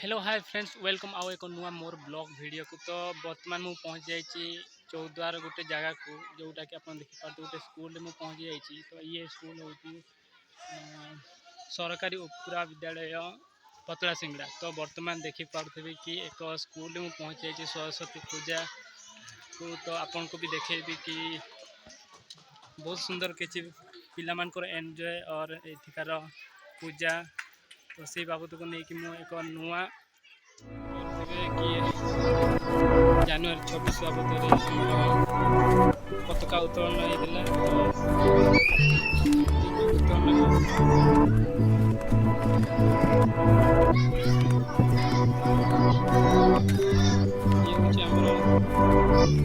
Hello hi friends welcome आओ एक नुआ मोर ब्लॉग वीडियो को। तो बर्तमान मु पहुँच जाइए चौद्वार गोटे जगह को जोटा कि आप देखिपारे गोटे स्कूल में पहुँच जाइए। तो ये स्कूल हूँ सरकारी उपरा विद्यालय पतला सिंगड़ा। तो बर्तमान देखिपे कि एक स्कूल में पहुँच जाइए सरस्वती पूजा को। तो आपन को भी देखेबी कि बहुत सुंदर किसी पिला मानकर एंजॉय और एथिकार पूजा। तो से बाबद को लेकिन मु एक नुआ कि जनवरी 26 बाबद पताका उत्तोलन ये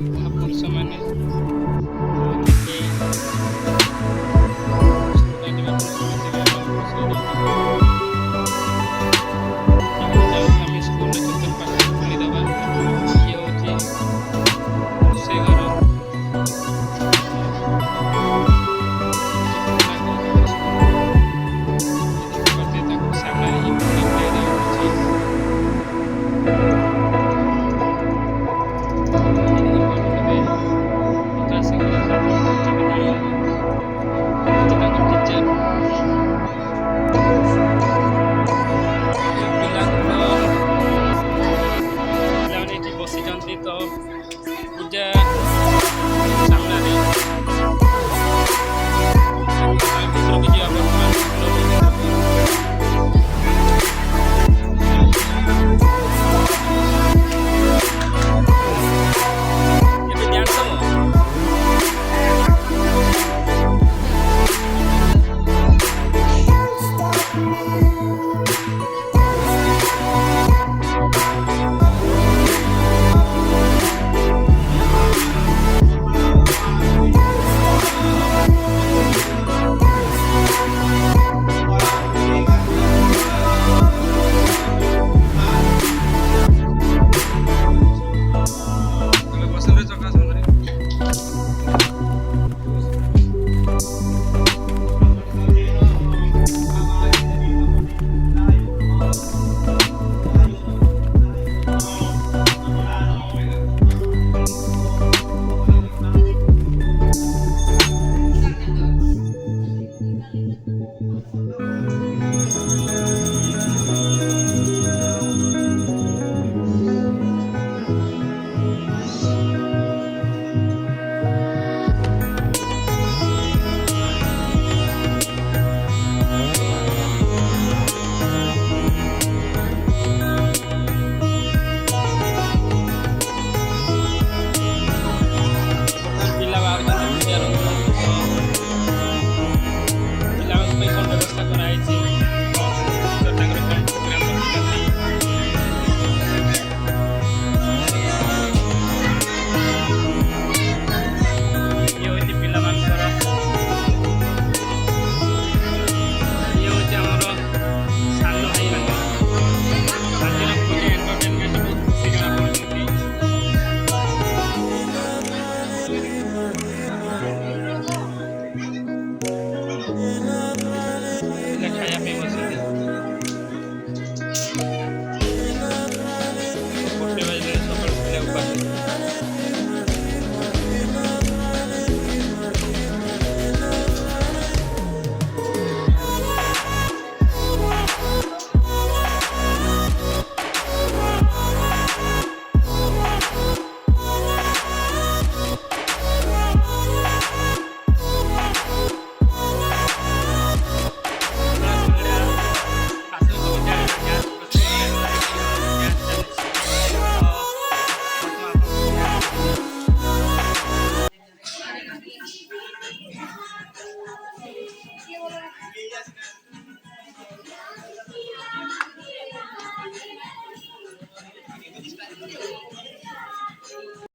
महापुरुष मैंने तो पूजा सामने